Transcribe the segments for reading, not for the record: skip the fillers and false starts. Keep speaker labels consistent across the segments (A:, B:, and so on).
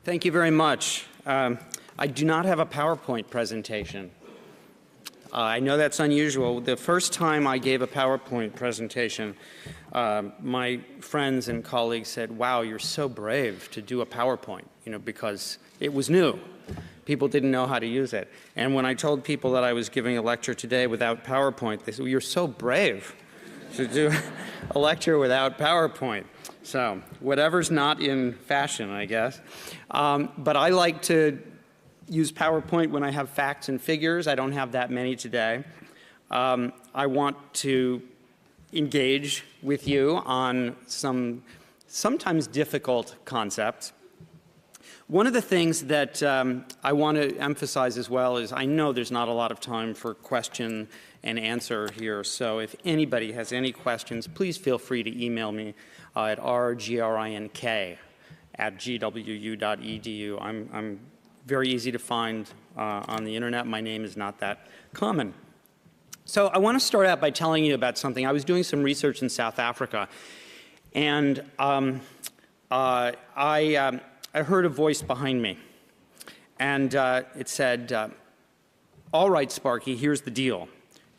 A: Thank you very much. I do not have a PowerPoint presentation. I know that's unusual. The first time I gave a PowerPoint presentation, my friends and colleagues said, wow, you're so brave to do a PowerPoint, because it was new. People didn't know how to use it. And when I told people that I was giving a lecture today without PowerPoint, they said, well, you're so brave to do a lecture without PowerPoint. So whatever's not in fashion, I guess. But I like to use PowerPoint when I have facts and figures. I don't have that many today. I want to engage with you on some sometimes difficult concepts. One of the things that I want to emphasize as well is I know there's not a lot of time for question and answer here, so if anybody has any questions, please feel free to email me at rgrink@gwu.edu. I'm very easy to find on the internet. My name is not that common. So I want to start out by telling you about something. I was doing some research in South Africa, and I heard a voice behind me, and it said, all right, Sparky, here's the deal.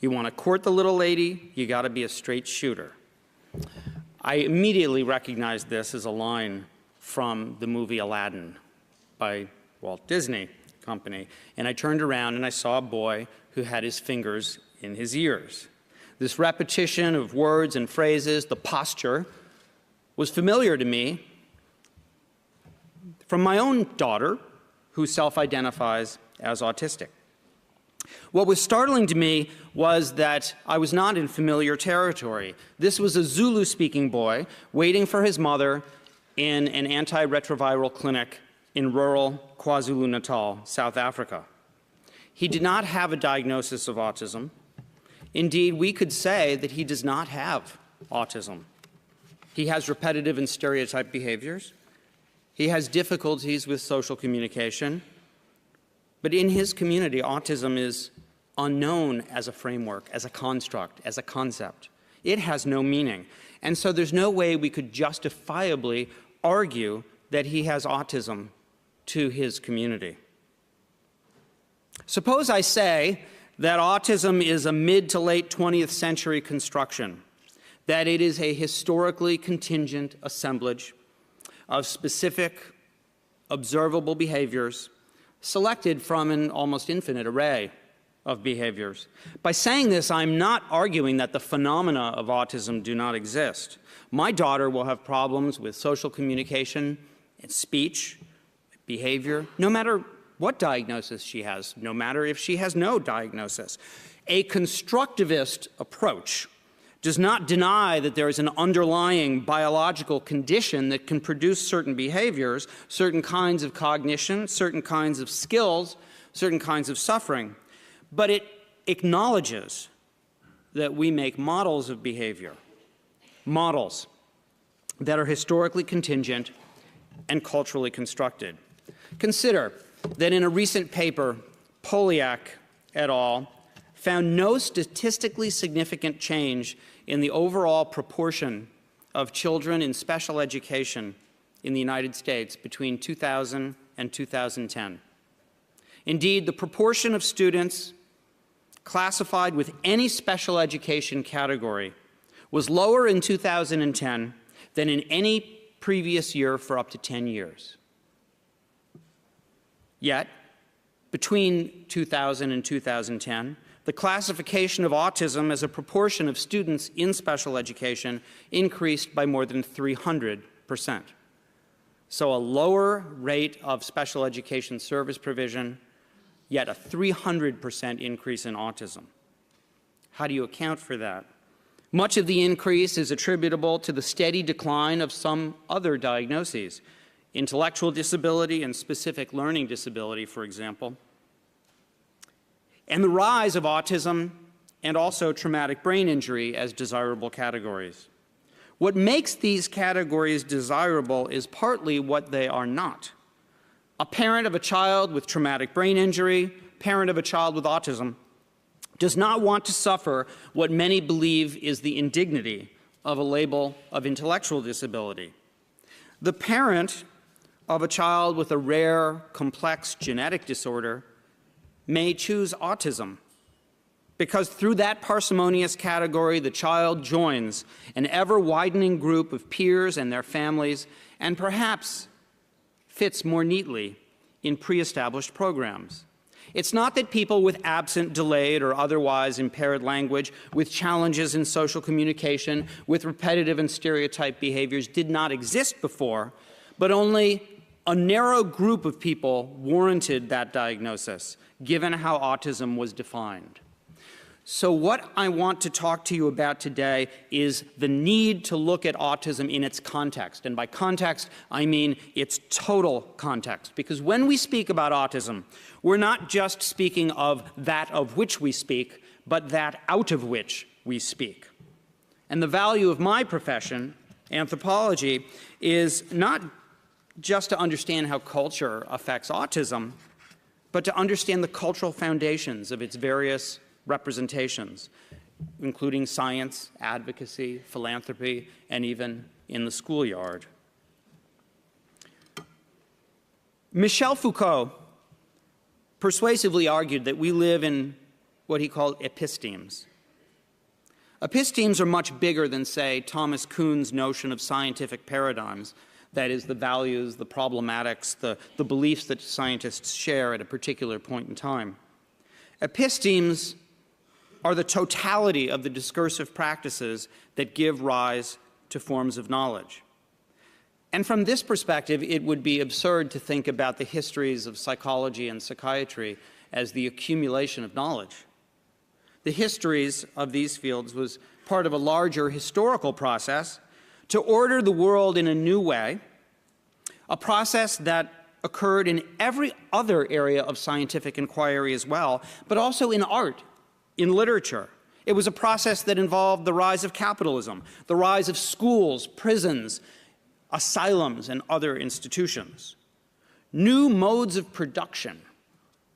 A: You want to court the little lady, you got to be a straight shooter. I immediately recognized this as a line from the movie Aladdin by Walt Disney Company, and I turned around and I saw a boy who had his fingers in his ears. This repetition of words and phrases, the posture, was familiar to me from my own daughter, who self-identifies as autistic. What was startling to me was that I was not in familiar territory. This was a Zulu-speaking boy waiting for his mother in an antiretroviral clinic in rural KwaZulu-Natal, South Africa. He did not have a diagnosis of autism. Indeed, we could say that he does not have autism. He has repetitive and stereotyped behaviors. He has difficulties with social communication. But in his community, autism is unknown as a framework, as a construct, as a concept. It has no meaning. And so there's no way we could justifiably argue that he has autism to his community. Suppose I say that autism is a mid to late 20th century construction, that it is a historically contingent assemblage of specific observable behaviors selected from an almost infinite array of behaviors. By saying this, I'm not arguing that the phenomena of autism do not exist. My daughter will have problems with social communication and speech, behavior, no matter what diagnosis she has, no matter if she has no diagnosis. A constructivist approach does not deny that there is an underlying biological condition that can produce certain behaviors, certain kinds of cognition, certain kinds of skills, certain kinds of suffering. But it acknowledges that we make models of behavior, models that are historically contingent and culturally constructed. Consider that in a recent paper, Polyak et al. Found no statistically significant change in the overall proportion of children in special education in the United States between 2000 and 2010. Indeed, the proportion of students classified with any special education category was lower in 2010 than in any previous year for up to 10 years. Yet, between 2000 and 2010, the classification of autism as a proportion of students in special education increased by more than 300%. So a lower rate of special education service provision, yet a 300% increase in autism. How do you account for that? Much of the increase is attributable to the steady decline of some other diagnoses, intellectual disability and specific learning disability, for example, and the rise of autism and also traumatic brain injury as desirable categories. What makes these categories desirable is partly what they are not. A parent of a child with traumatic brain injury, parent of a child with autism, does not want to suffer what many believe is the indignity of a label of intellectual disability. The parent of a child with a rare, complex genetic disorder may choose autism, because through that parsimonious category, the child joins an ever-widening group of peers and their families, and perhaps fits more neatly in pre-established programs. It's not that people with absent, delayed, or otherwise impaired language, with challenges in social communication, with repetitive and stereotyped behaviors did not exist before, but only a narrow group of people warranted that diagnosis, given how autism was defined. So what I want to talk to you about today is the need to look at autism in its context. And by context, I mean its total context. Because when we speak about autism, we're not just speaking of that of which we speak, but that out of which we speak. And the value of my profession, anthropology, is not just to understand how culture affects autism, but to understand the cultural foundations of its various representations, including science, advocacy, philanthropy, and even in the schoolyard. Michel Foucault persuasively argued that we live in what he called epistemes. Epistemes are much bigger than, say, Thomas Kuhn's notion of scientific paradigms, that is, the values, the problematics, the beliefs that scientists share at a particular point in time. Epistemes are the totality of the discursive practices that give rise to forms of knowledge. And from this perspective, it would be absurd to think about the histories of psychology and psychiatry as the accumulation of knowledge. The histories of these fields was part of a larger historical process to order the world in a new way, a process that occurred in every other area of scientific inquiry as well, but also in art, in literature. It was a process that involved the rise of capitalism, the rise of schools, prisons, asylums, and other institutions. New modes of production,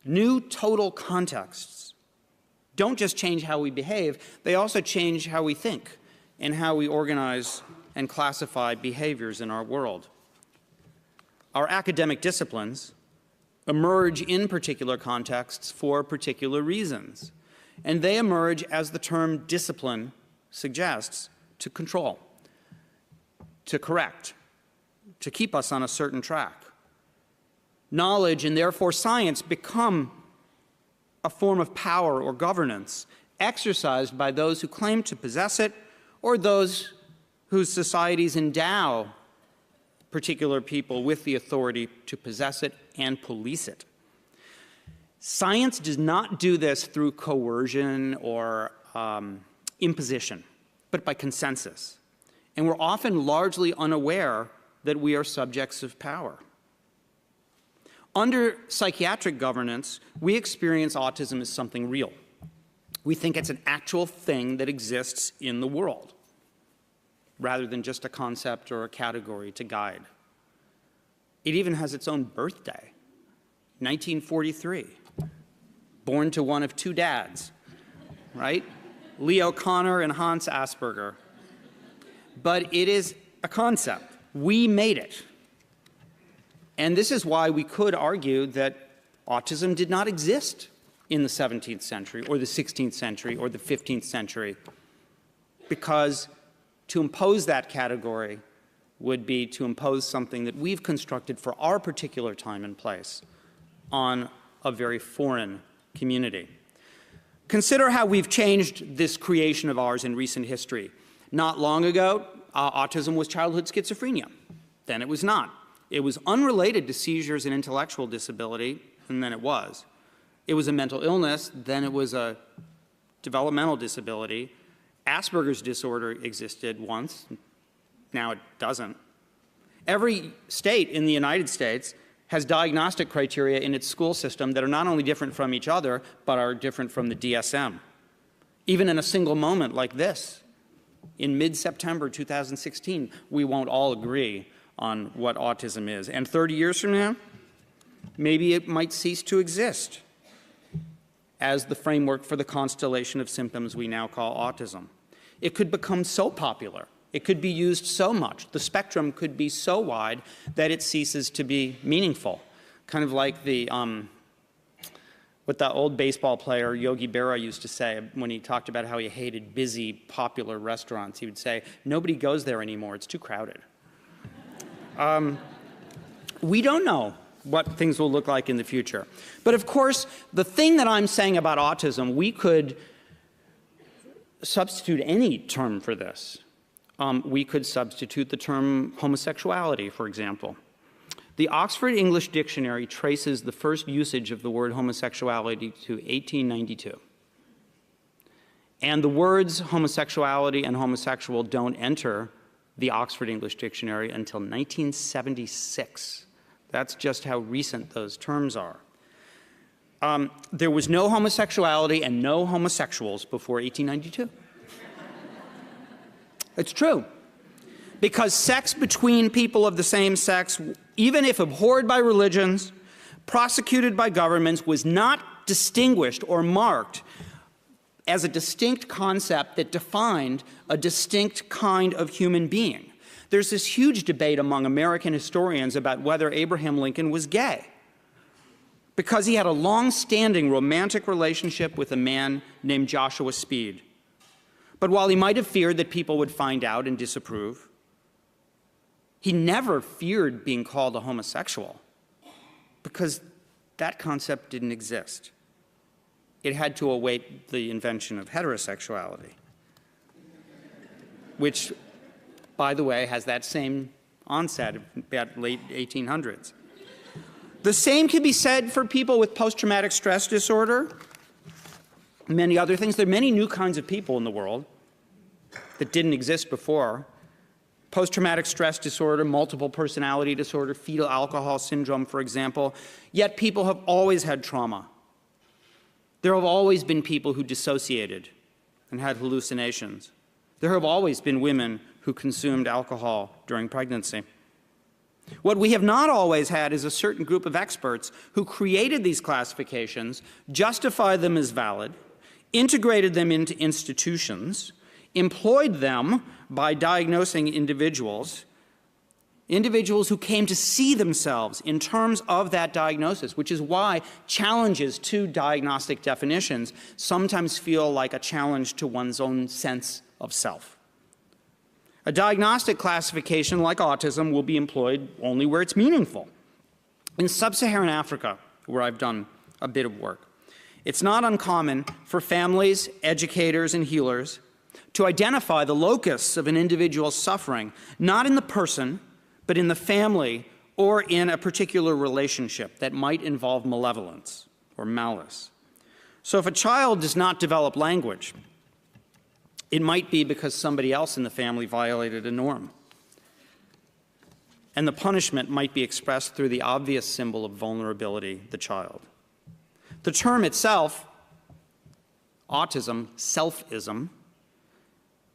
A: new total contexts don't just change how we behave, they also change how we think and how we organize and classify behaviors in our world. Our academic disciplines emerge in particular contexts for particular reasons. And they emerge, as the term discipline suggests, to control, to correct, to keep us on a certain track. Knowledge and therefore science become a form of power or governance exercised by those who claim to possess it or those whose societies endow particular people with the authority to possess it and police it. Science does not do this through coercion or imposition, but by consensus. And we're often largely unaware that we are subjects of power. Under psychiatric governance, we experience autism as something real. We think it's an actual thing that exists in the world, rather than just a concept or a category to guide. It even has its own birthday, 1943. Born to one of two dads, right? Leo Kanner and Hans Asperger. But it is a concept. We made it. And this is why we could argue that autism did not exist in the 17th century or the 16th century or the 15th century, because to impose that category would be to impose something that we've constructed for our particular time and place on a very foreign community. Consider how we've changed this creation of ours in recent history. Not long ago, autism was childhood schizophrenia. Then it was not. It was unrelated to seizures and intellectual disability, and then it was. It was a mental illness, then it was a developmental disability. Asperger's disorder existed once, now it doesn't. Every state in the United States has diagnostic criteria in its school system that are not only different from each other, but are different from the DSM. Even in a single moment like this, in mid-September 2016, we won't all agree on what autism is. And 30 years from now, maybe it might cease to exist as the framework for the constellation of symptoms we now call autism. It could become so popular It could be used so much. The spectrum could be so wide that it ceases to be meaningful. Kind of like what the old baseball player Yogi Berra used to say when he talked about how he hated busy, popular restaurants. He would say, nobody goes there anymore, it's too crowded. We don't know what things will look like in the future. But of course, the thing that I'm saying about autism, we could substitute any term for this. We could substitute the term homosexuality, for example. The Oxford English Dictionary traces the first usage of the word homosexuality to 1892. And the words homosexuality and homosexual don't enter the Oxford English Dictionary until 1976. That's just how recent those terms are. There was no homosexuality and no homosexuals before 1892. It's true. Because sex between people of the same sex, even if abhorred by religions, prosecuted by governments, was not distinguished or marked as a distinct concept that defined a distinct kind of human being. There's this huge debate among American historians about whether Abraham Lincoln was gay, because he had a long-standing romantic relationship with a man named Joshua Speed. But while he might have feared that people would find out and disapprove, he never feared being called a homosexual, because that concept didn't exist. It had to await the invention of heterosexuality, which, by the way, has that same onset about late 1800s. The same can be said for people with post-traumatic stress disorder, many other things. There are many new kinds of people in the world that didn't exist before. Post-traumatic stress disorder, multiple personality disorder, fetal alcohol syndrome, for example. Yet people have always had trauma. There have always been people who dissociated and had hallucinations. There have always been women who consumed alcohol during pregnancy. What we have not always had is a certain group of experts who created these classifications, justified them as valid, integrated them into institutions, employed them by diagnosing individuals who came to see themselves in terms of that diagnosis, which is why challenges to diagnostic definitions sometimes feel like a challenge to one's own sense of self. A diagnostic classification like autism will be employed only where it's meaningful. In sub-Saharan Africa, where I've done a bit of work, it's not uncommon for families, educators, and healers to identify the locus of an individual's suffering, not in the person, but in the family or in a particular relationship that might involve malevolence or malice. So if a child does not develop language, it might be because somebody else in the family violated a norm. And the punishment might be expressed through the obvious symbol of vulnerability, the child. The term itself, autism, selfism,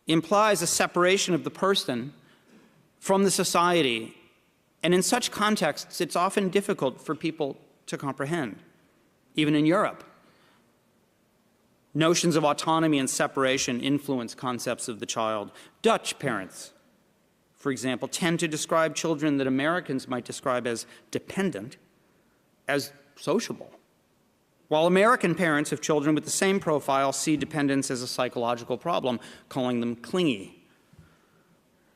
A: implies a separation of the person from the society. And in such contexts, it's often difficult for people to comprehend, even in Europe. Notions of autonomy and separation influence concepts of the child. Dutch parents, for example, tend to describe children that Americans might describe as dependent as sociable, while American parents of children with the same profile see dependence as a psychological problem, calling them clingy.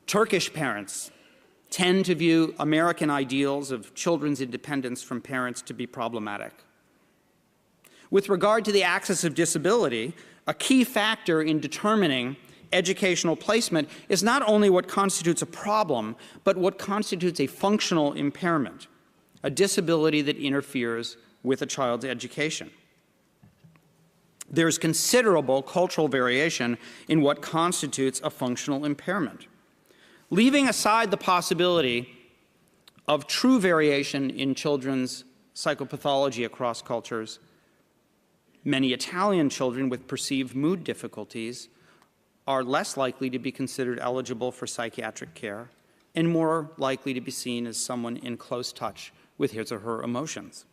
A: Turkish parents tend to view American ideals of children's independence from parents to be problematic. With regard to the axis of disability, a key factor in determining educational placement is not only what constitutes a problem, but what constitutes a functional impairment, a disability that interferes with a child's education. There's considerable cultural variation in what constitutes a functional impairment. Leaving aside the possibility of true variation in children's psychopathology across cultures, many Italian children with perceived mood difficulties are less likely to be considered eligible for psychiatric care and more likely to be seen as someone in close touch with his or her emotions.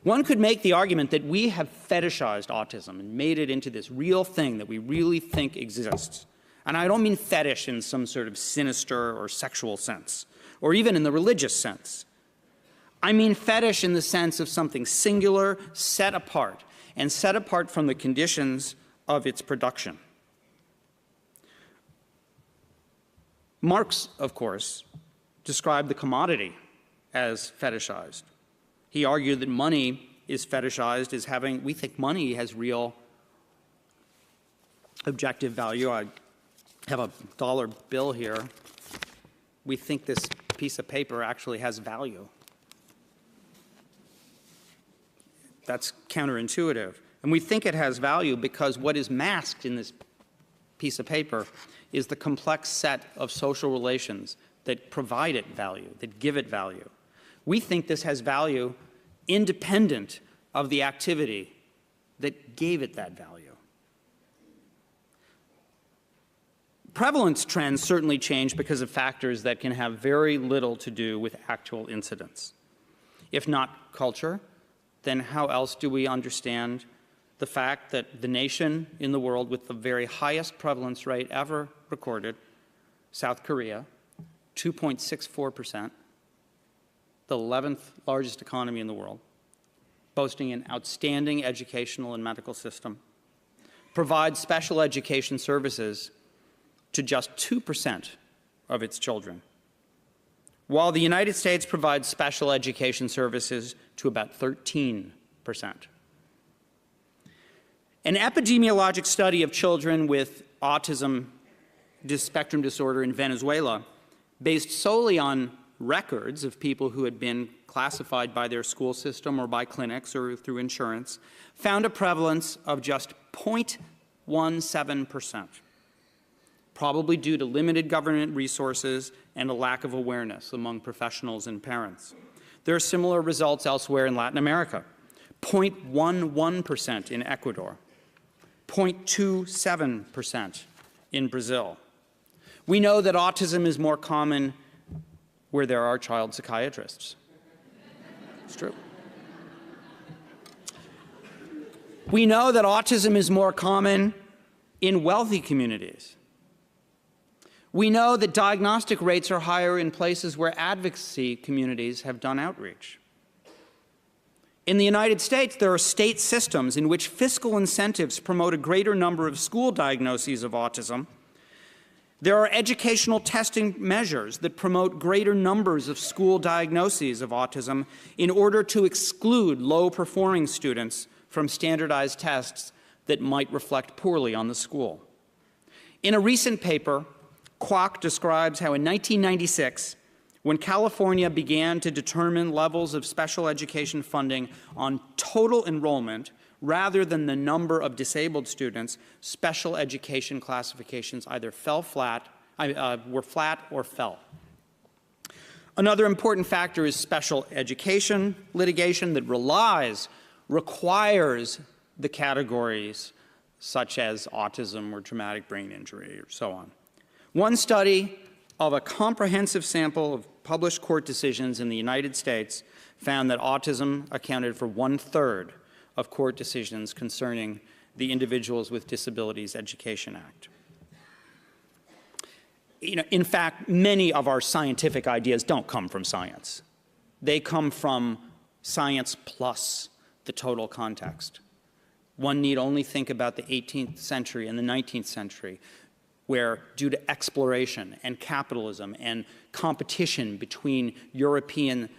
A: One could make the argument that we have fetishized autism and made it into this real thing that we really think exists. And I don't mean fetish in some sort of sinister or sexual sense, or even in the religious sense. I mean fetish in the sense of something singular, set apart, and set apart from the conditions of its production. Marx, of course, described the commodity as fetishized. He argued that money is fetishized as having, we think money has real objective value. I have a dollar bill here. We think this piece of paper actually has value. That's counterintuitive. And we think it has value because what is masked in this piece of paper is the complex set of social relations that provide it value, that give it value. We think this has value independent of the activity that gave it that value. Prevalence trends certainly change because of factors that can have very little to do with actual incidents. If not culture, then how else do we understand the fact that the nation in the world with the very highest prevalence rate ever recorded, South Korea, 2.64%, the 11th largest economy in the world, boasting an outstanding educational and medical system, provides special education services to just 2% of its children, while the United States provides special education services to about 13%. An epidemiologic study of children with autism spectrum disorder in Venezuela, based solely on records of people who had been classified by their school system or by clinics or through insurance, found a prevalence of just 0.17%, probably due to limited government resources and a lack of awareness among professionals and parents. There are similar results elsewhere in Latin America, 0.11% in Ecuador, 0.27% in Brazil. We know that autism is more common where there are child psychiatrists. It's true. We know that autism is more common in wealthy communities. We know that diagnostic rates are higher in places where advocacy communities have done outreach. In the United States, there are state systems in which fiscal incentives promote a greater number of school diagnoses of autism. There are educational testing measures that promote greater numbers of school diagnoses of autism in order to exclude low-performing students from standardized tests that might reflect poorly on the school. In a recent paper, Kwok describes how in 1996, when California began to determine levels of special education funding on total enrollment rather than the number of disabled students, special education classifications either were flat or fell. Another important factor is special education litigation that requires the categories such as autism or traumatic brain injury or so on. One study of a comprehensive sample of published court decisions in the United States found that autism accounted for 1/3 of court decisions concerning the Individuals with Disabilities Education Act. In fact, many of our scientific ideas don't come from science. They come from science plus the total context. One need only think about the 18th century and the 19th century, where due to exploration and capitalism and competition between European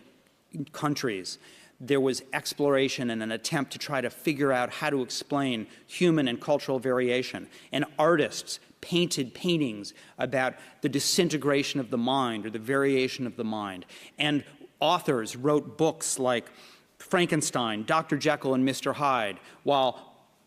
A: countries, there was exploration and an attempt to try to figure out how to explain human and cultural variation. And artists painted paintings about the disintegration of the mind or the variation of the mind. And authors wrote books like Frankenstein, Dr. Jekyll and Mr. Hyde, while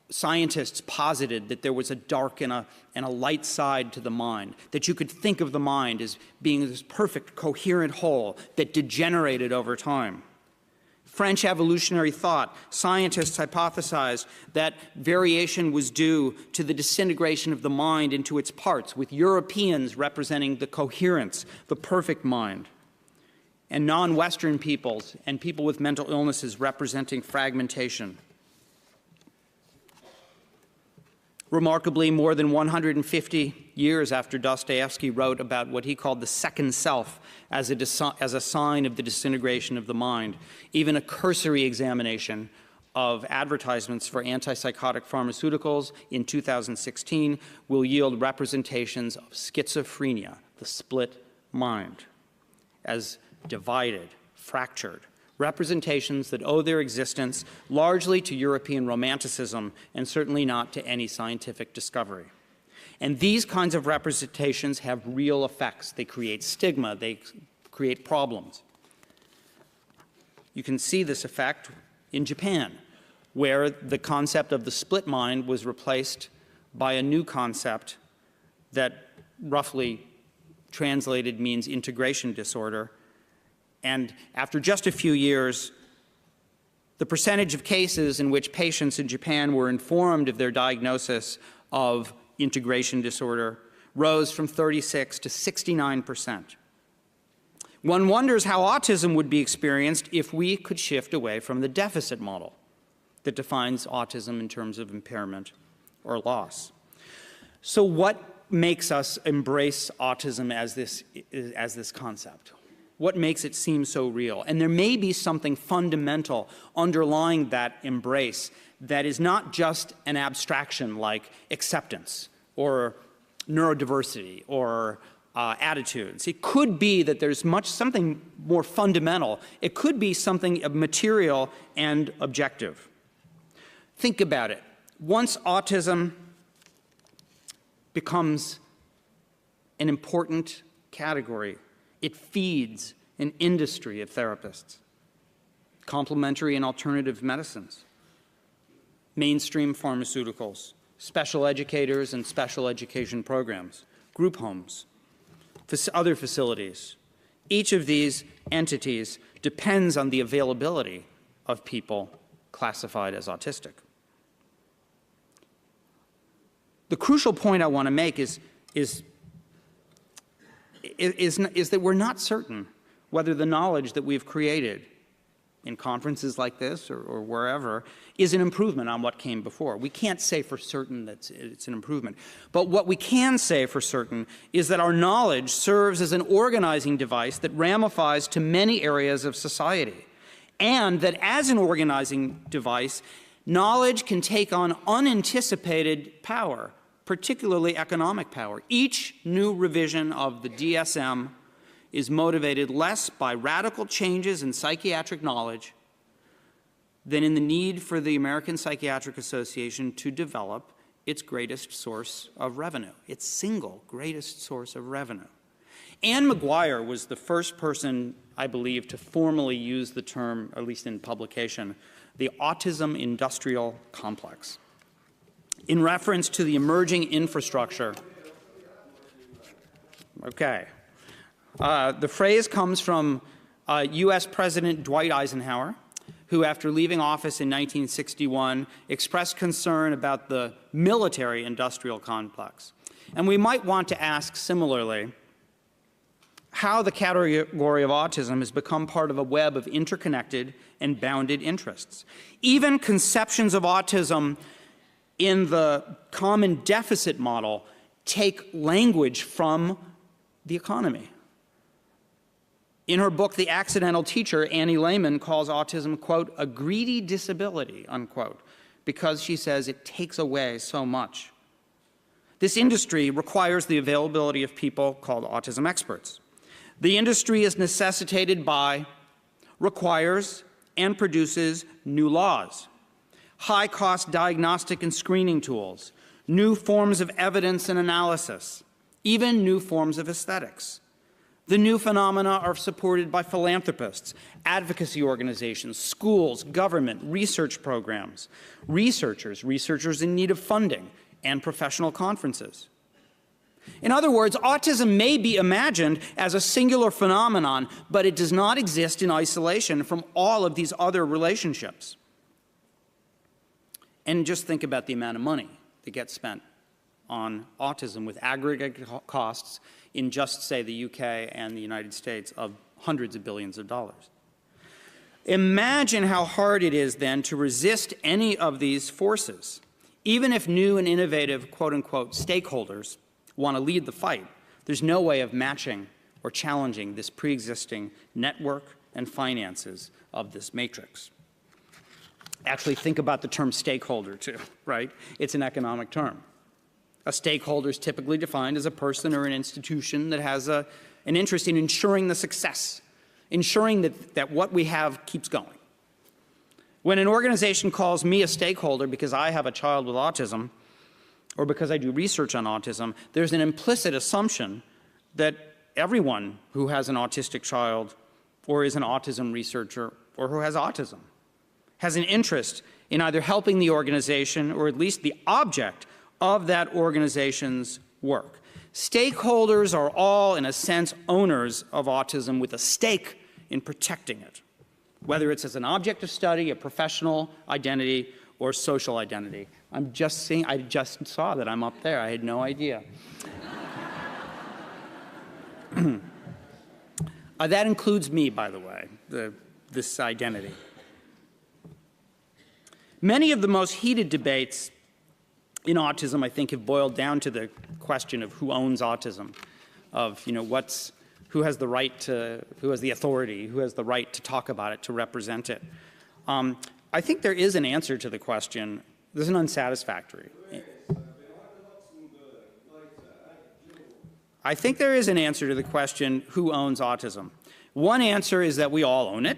A: scientists posited that there was a dark and a light side to the mind, that you could think of the mind as being this perfect, coherent whole that degenerated over time. French evolutionary thought, scientists hypothesized that variation was due to the disintegration of the mind into its parts, with Europeans representing the coherence, the perfect mind, and non-Western peoples and people with mental illnesses representing fragmentation. Remarkably, more than 150 years after Dostoevsky wrote about what he called the second self as a sign of the disintegration of the mind, even a cursory examination of advertisements for antipsychotic pharmaceuticals in 2016 will yield representations of schizophrenia, the split mind, as divided, fractured, representations that owe their existence largely to European romanticism and certainly not to any scientific discovery. And these kinds of representations have real effects. They create stigma, they create problems. You can see this effect in Japan, where the concept of the split mind was replaced by a new concept that roughly translated means integration disorder. And after just a few years, the percentage of cases in which patients in Japan were informed of their diagnosis of integration disorder rose from 36 to 69%. One wonders how autism would be experienced if we could shift away from the deficit model that defines autism in terms of impairment or loss. So what makes us embrace autism as this concept? What makes it seem so real? And there may be something fundamental underlying that embrace that is not just an abstraction like acceptance or neurodiversity or attitudes. It could be that there's something more fundamental. It could be something material and objective. Think about it. Once autism becomes an important category, it feeds an industry of therapists, complementary and alternative medicines, mainstream pharmaceuticals, special educators and special education programs, group homes, other facilities. Each of these entities depends on the availability of people classified as autistic. The crucial point I want to make is that we're not certain whether the knowledge that we've created in conferences like this or wherever is an improvement on what came before. We can't say for certain that it's an improvement. But what we can say for certain is that our knowledge serves as an organizing device that ramifies to many areas of society. And that as an organizing device, knowledge can take on unanticipated power, particularly economic power. Each new revision of the DSM is motivated less by radical changes in psychiatric knowledge than in the need for the American Psychiatric Association to develop its greatest source of revenue, its single greatest source of revenue. Anne Maguire was the first person, I believe, to formally use the term, at least in publication, the autism industrial complex, in reference to the emerging infrastructure. Okay. The phrase comes from U.S. President Dwight Eisenhower, who, after leaving office in 1961, expressed concern about the military-industrial complex. And we might want to ask similarly how the category of autism has become part of a web of interconnected and bounded interests. Even conceptions of autism in the common deficit model take language from the economy. In her book, The Accidental Teacher, Annie Lehman calls autism, quote, a greedy disability, unquote, because she says it takes away so much. This industry requires the availability of people called autism experts. The industry is necessitated by, requires, and produces new laws, high-cost diagnostic and screening tools, new forms of evidence and analysis, even new forms of aesthetics. The new phenomena are supported by philanthropists, advocacy organizations, schools, government, research programs, researchers in need of funding, and professional conferences. In other words, autism may be imagined as a singular phenomenon, but it does not exist in isolation from all of these other relationships. And just think about the amount of money that gets spent on autism, with aggregate costs in just, say, the UK and the United States of hundreds of billions of dollars. Imagine how hard it is then to resist any of these forces. Even if new and innovative, quote-unquote, stakeholders want to lead the fight, there's no way of matching or challenging this pre-existing network and finances of this matrix. Actually, think about the term stakeholder, too, right? It's an economic term. A stakeholder is typically defined as a person or an institution that has an interest in ensuring the success, ensuring that what we have keeps going. When an organization calls me a stakeholder because I have a child with autism, or because I do research on autism, there's an implicit assumption that everyone who has an autistic child or is an autism researcher or who has autism has an interest in either helping the organization or at least the object of that organization's work. Stakeholders are all, in a sense, owners of autism with a stake in protecting it, whether it's as an object of study, a professional identity, or social identity. I'm just seeing, I just saw that I'm up there. I had no idea. That includes me, by the way, this identity. Many of the most heated debates in autism, I think, have boiled down to the question of who owns autism, of, who has the right to, who has the authority, who has the right to talk about it, to represent it. I think there is an answer to the question. There's an unsatisfactory. I think there is an answer to the question, who owns autism? One answer is that we all own it,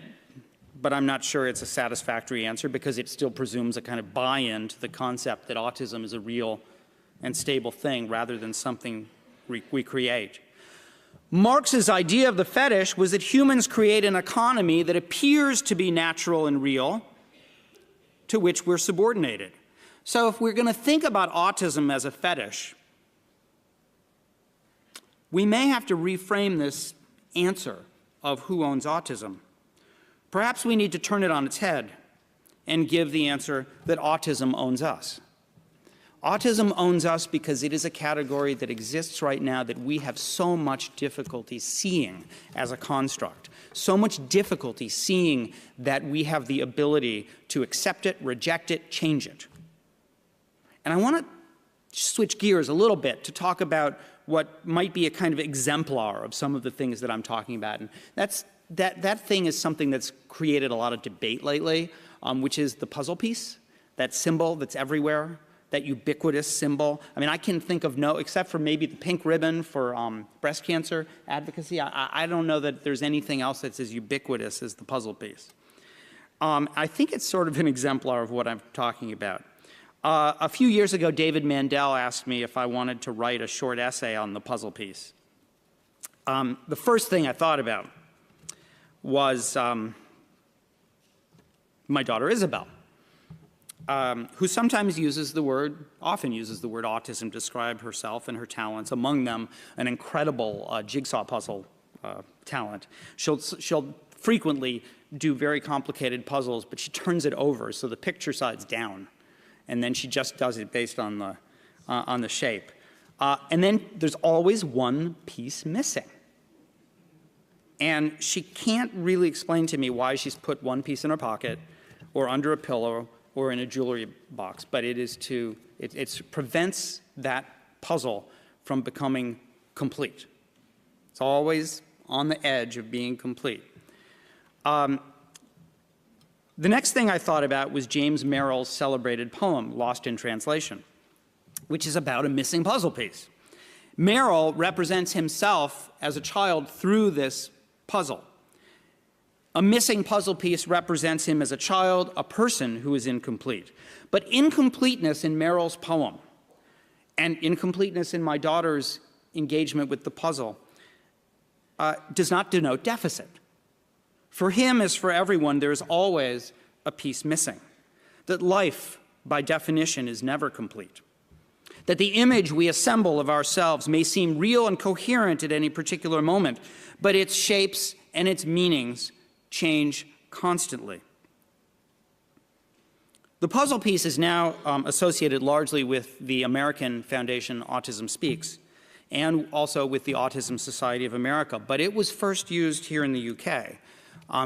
A: but I'm not sure it's a satisfactory answer because it still presumes a kind of buy-in to the concept that autism is a real and stable thing rather than something we create. Marx's idea of the fetish was that humans create an economy that appears to be natural and real, to which we're subordinated. So if we're going to think about autism as a fetish, we may have to reframe this answer of who owns autism. Perhaps we need to turn it on its head and give the answer that autism owns us. Autism owns us because it is a category that exists right now that we have so much difficulty seeing as a construct, so much difficulty seeing that we have the ability to accept it, reject it, change it. And I want to switch gears a little bit to talk about what might be a kind of exemplar of some of the things that I'm talking about. And that thing is something that's created a lot of debate lately, which is the puzzle piece, that symbol that's everywhere, that ubiquitous symbol. I mean, I can think of no, except for maybe the pink ribbon for breast cancer advocacy, I don't know that there's anything else that's as ubiquitous as the puzzle piece. I think it's sort of an exemplar of what I'm talking about. A few years ago, David Mandel asked me if I wanted to write a short essay on the puzzle piece. The first thing I thought about was my daughter Isabel, who sometimes uses the word, often uses the word autism to describe herself and her talents, among them an incredible jigsaw puzzle talent. She'll frequently do very complicated puzzles, but she turns it over so the picture side's down, and then she just does it based on the shape. And then there's always one piece missing. And she can't really explain to me why she's put one piece in her pocket or under a pillow or in a jewelry box, but it prevents that puzzle from becoming complete. It's always on the edge of being complete. The next thing I thought about was James Merrill's celebrated poem, Lost in Translation, which is about a missing puzzle piece. Merrill represents himself as a child through this puzzle. A missing puzzle piece represents him as a child, a person who is incomplete. But incompleteness in Merrill's poem and incompleteness in my daughter's engagement with the puzzle does not denote deficit. For him, as for everyone, there is always a piece missing. That life, by definition, is never complete. That the image we assemble of ourselves may seem real and coherent at any particular moment, but its shapes and its meanings change constantly. The puzzle piece is now associated largely with the American Foundation Autism Speaks and also with the Autism Society of America, but it was first used here in the UK.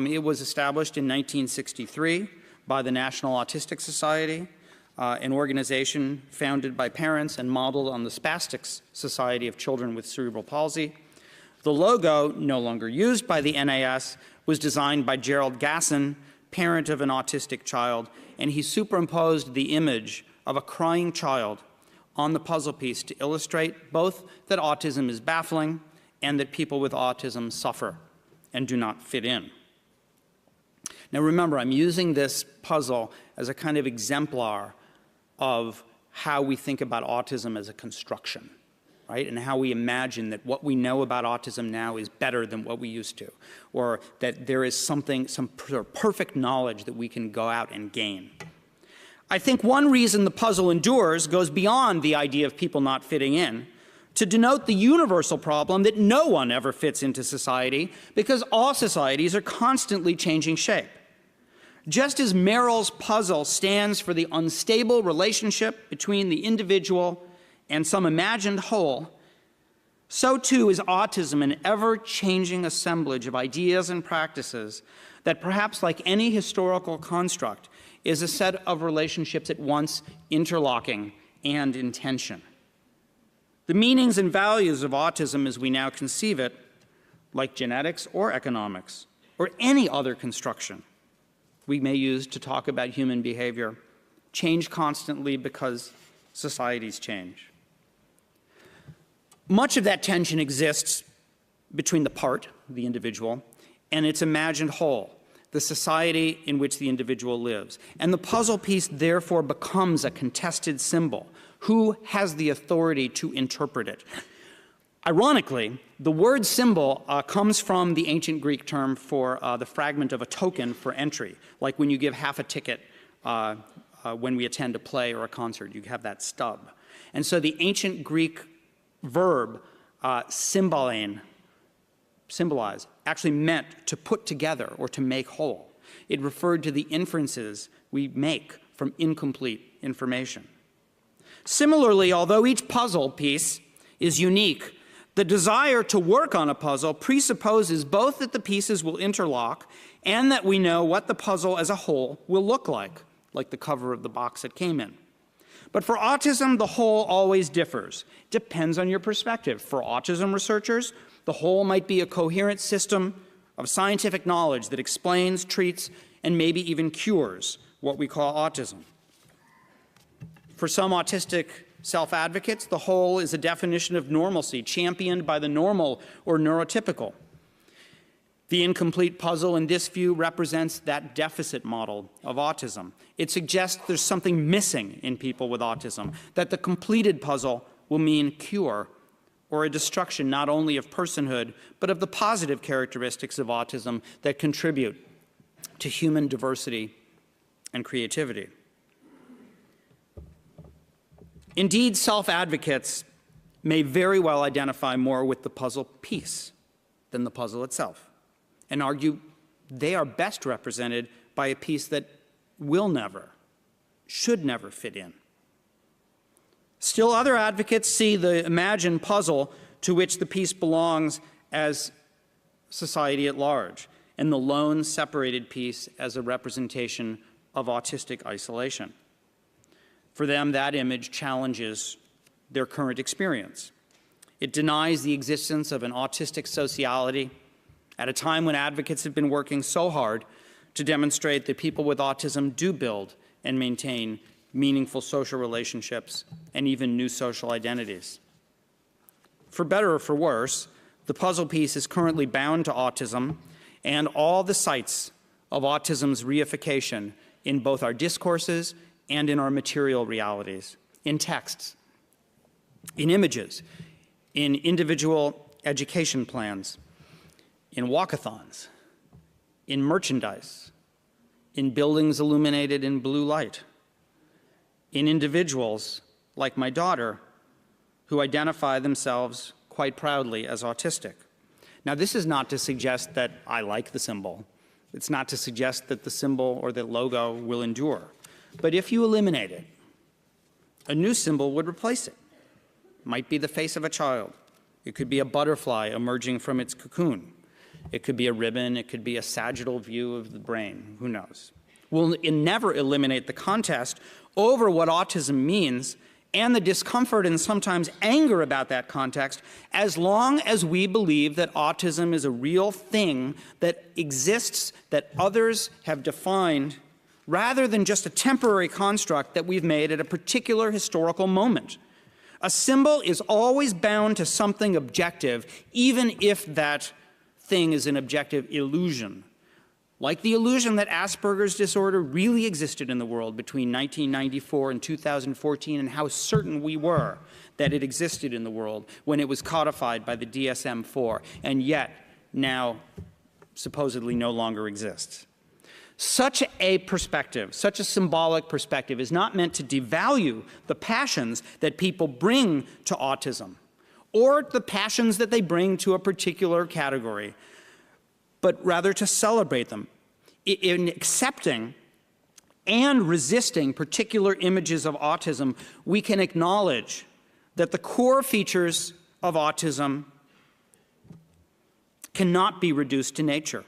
A: It was established in 1963 by the National Autistic Society. an organization founded by parents and modeled on the Spastics Society of Children with Cerebral Palsy. The logo, no longer used by the NAS, was designed by Gerald Gasson, parent of an autistic child, and he superimposed the image of a crying child on the puzzle piece to illustrate both that autism is baffling and that people with autism suffer and do not fit in. Now remember, I'm using this puzzle as a kind of exemplar of how we think about autism as a construction, right? And how we imagine that what we know about autism now is better than what we used to, or that there is something, some perfect knowledge that we can go out and gain. I think one reason the puzzle endures goes beyond the idea of people not fitting in to denote the universal problem that no one ever fits into society because all societies are constantly changing shape. Just as Merrill's puzzle stands for the unstable relationship between the individual and some imagined whole, so too is autism an ever-changing assemblage of ideas and practices that perhaps like any historical construct is a set of relationships at once interlocking and in tension. The meanings and values of autism as we now conceive it, like genetics or economics, or any other construction we may use to talk about human behavior, change constantly because societies change. Much of that tension exists between the part, the individual, and its imagined whole, the society in which the individual lives. And the puzzle piece therefore becomes a contested symbol. Who has the authority to interpret it? Ironically, the word symbol comes from the ancient Greek term for the fragment of a token for entry, like when you give half a ticket when we attend a play or a concert, you have that stub. And so the ancient Greek verb symbolize, actually meant to put together or to make whole. It referred to the inferences we make from incomplete information. Similarly, although each puzzle piece is unique, the desire to work on a puzzle presupposes both that the pieces will interlock and that we know what the puzzle as a whole will look like the cover of the box it came in. But for autism, the whole always differs. Depends on your perspective. For autism researchers, the whole might be a coherent system of scientific knowledge that explains, treats, and maybe even cures what we call autism. For some autistic self-advocates, the whole is a definition of normalcy, championed by the normal or neurotypical. The incomplete puzzle in this view represents that deficit model of autism. It suggests there's something missing in people with autism, that the completed puzzle will mean cure or a destruction not only of personhood, but of the positive characteristics of autism that contribute to human diversity and creativity. Indeed, self-advocates may very well identify more with the puzzle piece than the puzzle itself, and argue they are best represented by a piece that will never, should never fit in. Still, other advocates see the imagined puzzle to which the piece belongs as society at large, and the lone separated piece as a representation of autistic isolation. For them, that image challenges their current experience. It denies the existence of an autistic sociality at a time when advocates have been working so hard to demonstrate that people with autism do build and maintain meaningful social relationships and even new social identities. For better or for worse, the puzzle piece is currently bound to autism and all the sites of autism's reification in both our discourses and in our material realities, in texts, in images, in individual education plans, in walkathons, in merchandise, in buildings illuminated in blue light, in individuals like my daughter who identify themselves quite proudly as autistic. Now, this is not to suggest that I like the symbol. It's not to suggest that the symbol or the logo will endure. But if you eliminate it, a new symbol would replace it. It might be the face of a child. It could be a butterfly emerging from its cocoon. It could be a ribbon. It could be a sagittal view of the brain. Who knows? We'll never eliminate the contest over what autism means and the discomfort and sometimes anger about that context, as long as we believe that autism is a real thing that exists, that others have defined, rather than just a temporary construct that we've made at a particular historical moment. A symbol is always bound to something objective, even if that thing is an objective illusion. Like the illusion that Asperger's disorder really existed in the world between 1994 and 2014, and how certain we were that it existed in the world when it was codified by the DSM-4, and yet now supposedly no longer exists. Such a perspective, such a symbolic perspective, is not meant to devalue the passions that people bring to autism, or the passions that they bring to a particular category, but rather to celebrate them. In accepting and resisting particular images of autism, we can acknowledge that the core features of autism cannot be reduced to nature.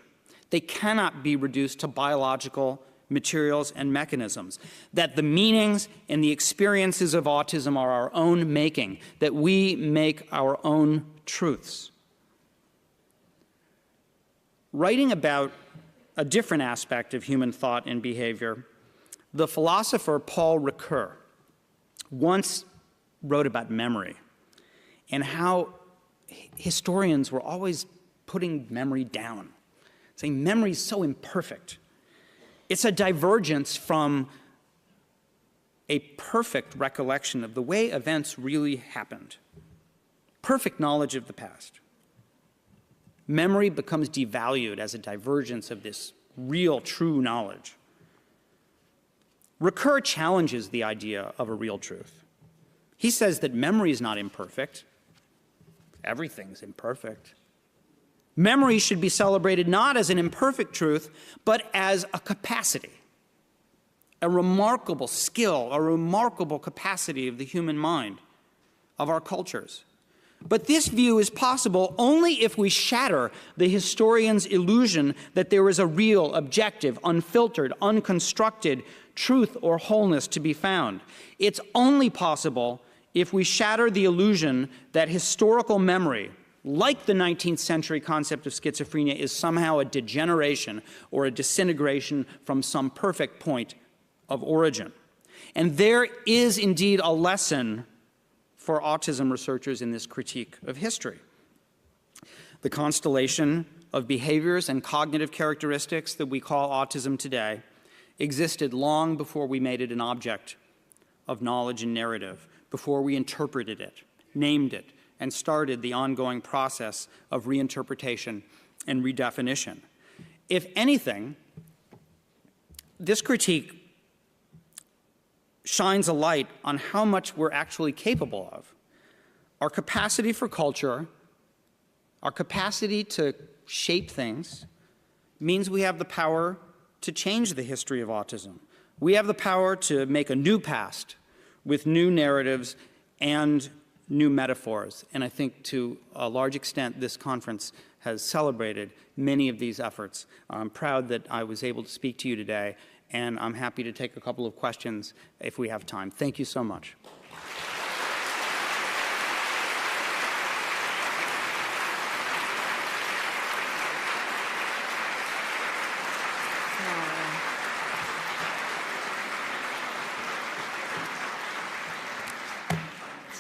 A: They cannot be reduced to biological materials and mechanisms, that the meanings and the experiences of autism are our own making, that we make our own truths. Writing about a different aspect of human thought and behavior, the philosopher Paul Ricoeur once wrote about memory and how historians were always putting memory down, saying memory is so imperfect. It's a divergence from a perfect recollection of the way events really happened, perfect knowledge of the past. Memory becomes devalued as a divergence of this real, true knowledge. Ricoeur challenges the idea of a real truth. He says that memory is not imperfect. Everything's imperfect. Memory should be celebrated not as an imperfect truth, but as a capacity, a remarkable skill, a remarkable capacity of the human mind, of our cultures. But this view is possible only if we shatter the historian's illusion that there is a real, objective, unfiltered, unconstructed truth or wholeness to be found. It's only possible if we shatter the illusion that historical memory, like the 19th century concept of schizophrenia, is somehow a degeneration or a disintegration from some perfect point of origin. And there is indeed a lesson for autism researchers in this critique of history. The constellation of behaviors and cognitive characteristics that we call autism today existed long before we made it an object of knowledge and narrative, before we interpreted it, named it, and started the ongoing process of reinterpretation and redefinition. If anything, this critique shines a light on how much we're actually capable of. Our capacity for culture, our capacity to shape things, means we have the power to change the history of autism. We have the power to make a new past with new narratives and new metaphors. And I think to a large extent, this conference has celebrated many of these efforts. I'm proud that I was able to speak to you today, and I'm happy to take a couple of questions if we have time. Thank you so much.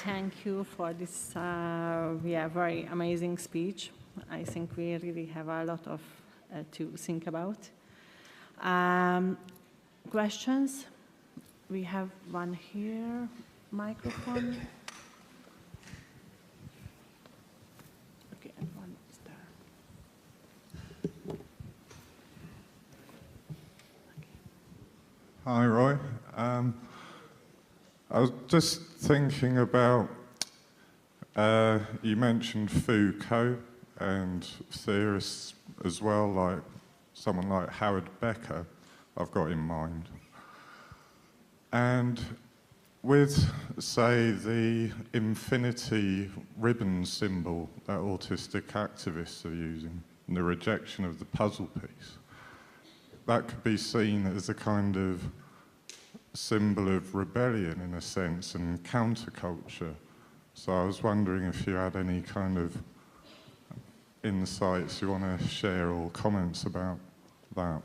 B: Thank you for this very amazing speech. I think we really have a lot of to think about. Questions? We have one here, microphone. Okay, and one is there. Okay.
C: Hi, Roy. I was just thinking about, you mentioned Foucault and theorists as well, like someone like Howard Becker, I've got in mind. And with, say, the infinity ribbon symbol that autistic activists are using, and the rejection of the puzzle piece, that could be seen as a kind of symbol of rebellion in a sense and counterculture. So I was wondering if you had any kind of insights you want to share or comments about that.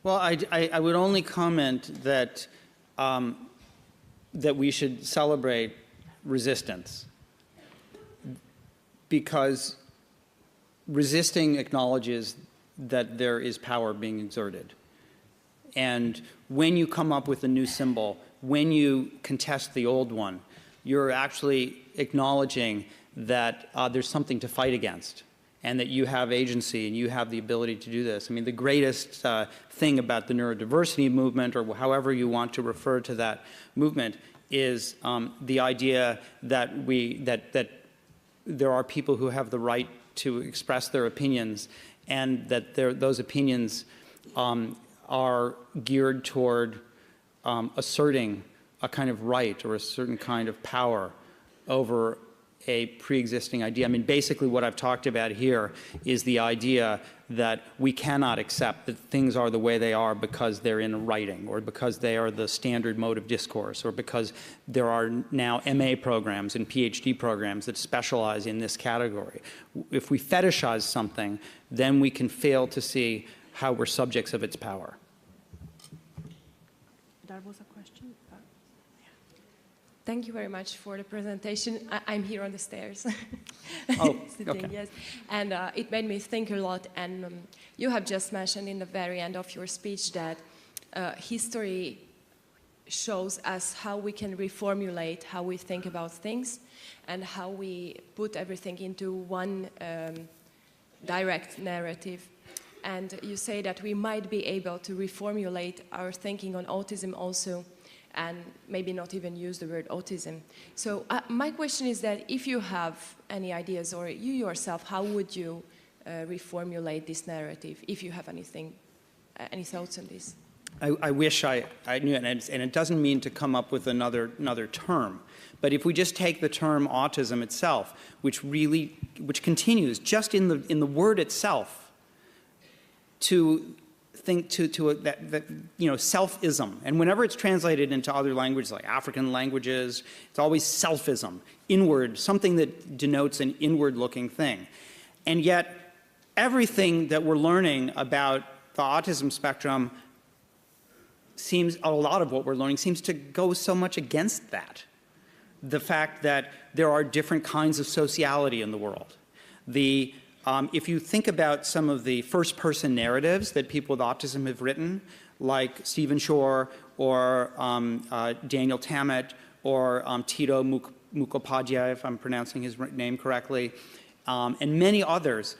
A: Well, I would only comment that, that we should celebrate resistance, because resisting acknowledges that there is power being exerted. And when you come up with a new symbol, when you contest the old one, you're actually acknowledging that there's something to fight against, and that you have agency and you have the ability to do this. I mean, the greatest thing about the neurodiversity movement, or however you want to refer to that movement, is the idea that that there are people who have the right to express their opinions, and that those opinions are geared toward asserting a kind of right or a certain kind of power over a pre-existing idea. I mean, basically what I've talked about here is the idea that we cannot accept that things are the way they are because they're in writing, or because they are the standard mode of discourse, or because there are now MA programs and PhD programs that specialize in this category. If we fetishize something, then we can fail to see how we're subjects of its power.
B: That was a question?
D: Thank you very much for the presentation. I'm here on the stairs.
A: Oh,
D: sitting,
A: okay.
D: Yes. And it made me think a lot. And you have just mentioned in the very end of your speech that history shows us how we can reformulate how we think about things, and how we put everything into one direct narrative. And you say that we might be able to reformulate our thinking on autism also, and maybe not even use the word autism. So my question is that if you have any ideas, or you yourself, how would you reformulate this narrative, if you have anything, any thoughts on this?
A: I wish I knew it, and it doesn't mean to come up with another term. But if we just take the term autism itself, which continues just in the word itself to think that you know, selfism, and whenever it's translated into other languages like African languages, it's always selfism, inward, something that denotes an inward-looking thing. And yet, everything that we're learning about the autism spectrum a lot of what we're learning seems to go so much against that. The fact that there are different kinds of sociality in the world. If you think about some of the first-person narratives that people with autism have written, like Stephen Shore, or Daniel Tammet, or Tito Mukhopadhyay, if I'm pronouncing his name correctly, and many others,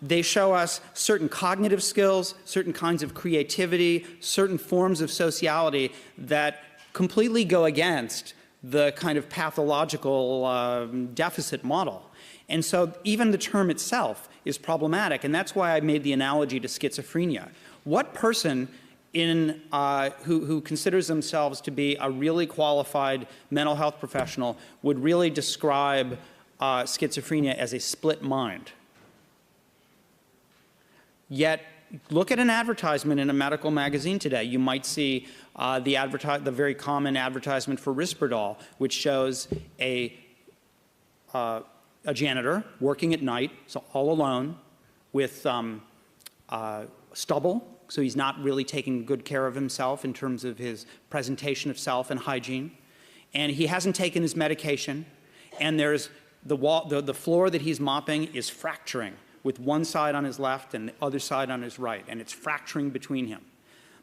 A: they show us certain cognitive skills, certain kinds of creativity, certain forms of sociality that completely go against the kind of pathological deficit model. And so even the term itself is problematic, and that's why I made the analogy to schizophrenia. What person who considers themselves to be a really qualified mental health professional would really describe schizophrenia as a split mind? Yet, look at an advertisement in a medical magazine today. You might see the very common advertisement for Risperdal, which shows a janitor working at night, so all alone, with stubble, so he's not really taking good care of himself in terms of his presentation of self and hygiene. And he hasn't taken his medication, and there's the floor that he's mopping is fracturing, with one side on his left and the other side on his right, and it's fracturing between him.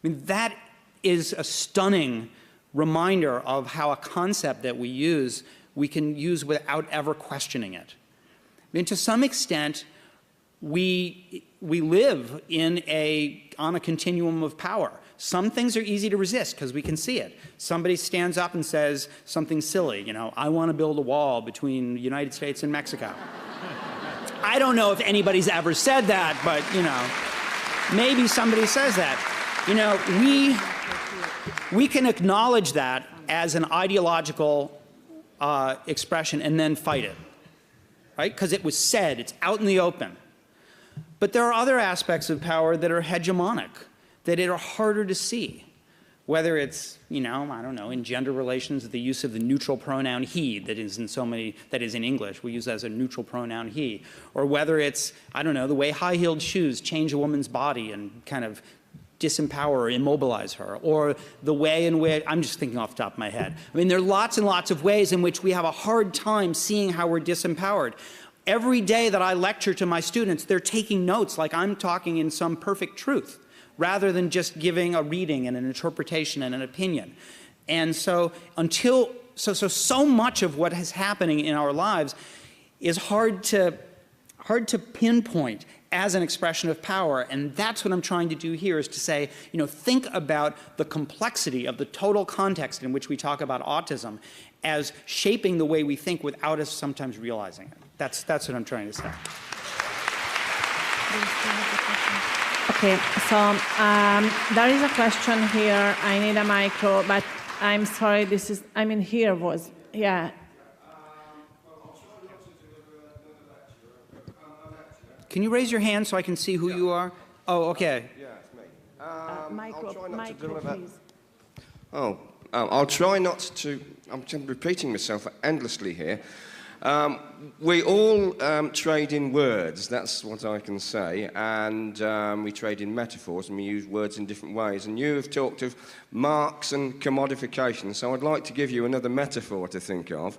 A: I mean, that is a stunning reminder of how a concept that we can use without ever questioning it. I mean, to some extent, we live on a continuum of power. Some things are easy to resist because we can see it. Somebody stands up and says something silly, you know, I want to build a wall between the United States and Mexico. I don't know if anybody's ever said that, but, you know, maybe somebody says that. You know, we can acknowledge that as an ideological expression and then fight it, right? Because it was said, it's out in the open. But there are other aspects of power that are hegemonic, that are harder to see. Whether it's, you know, I don't know, in gender relations, the use of the neutral pronoun he that is in so many, that is in English, we use that as a neutral pronoun he. Or whether it's, I don't know, the way high-heeled shoes change a woman's body and kind of disempower or immobilize her. Or the way in which, I'm just thinking off the top of my head. I mean, there are lots and lots of ways in which we have a hard time seeing how we're disempowered. Every day that I lecture to my students, they're taking notes like I'm talking in some perfect truth, rather than just giving a reading and an interpretation and an opinion. And so so much of what is happening in our lives is hard to pinpoint as an expression of power, and that's what I'm trying to do here, is to say, you know, think about the complexity of the total context in which we talk about autism as shaping the way we think without us sometimes realizing it. That's what I'm trying to say.
B: Okay, so there is a question here. I need a micro, but I'm sorry, this is, I mean, here was, yeah.
A: Can you raise your hand so I can see who you are? Oh, okay.
E: Yeah, it's me.
B: Micro, please.
E: I'll try not to, I'm just repeating myself endlessly here. We all trade in words, that's what I can say, and we trade in metaphors and we use words in different ways. And you have talked of marks and commodification, so I'd like to give you another metaphor to think of.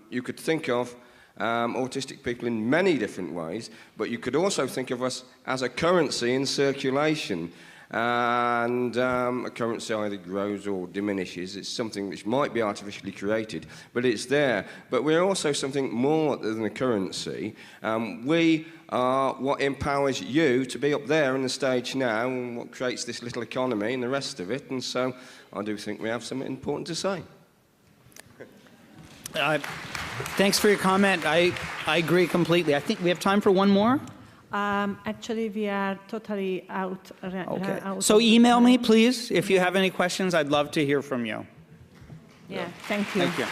E: You could think of autistic people in many different ways, but you could also think of us as a currency in circulation. And a currency either grows or diminishes. It's something which might be artificially created, but it's there. But we're also something more than a currency. We are what empowers you to be up there on the stage now, and what creates this little economy and the rest of it. And so I do think we have something important to say.
A: Thanks for your comment. I agree completely. I think we have time for one more.
B: Actually, we are totally out.
A: Okay. So email me, please, if you have any questions. I'd love to hear from you.
B: Yeah, thank you.
A: Thank you.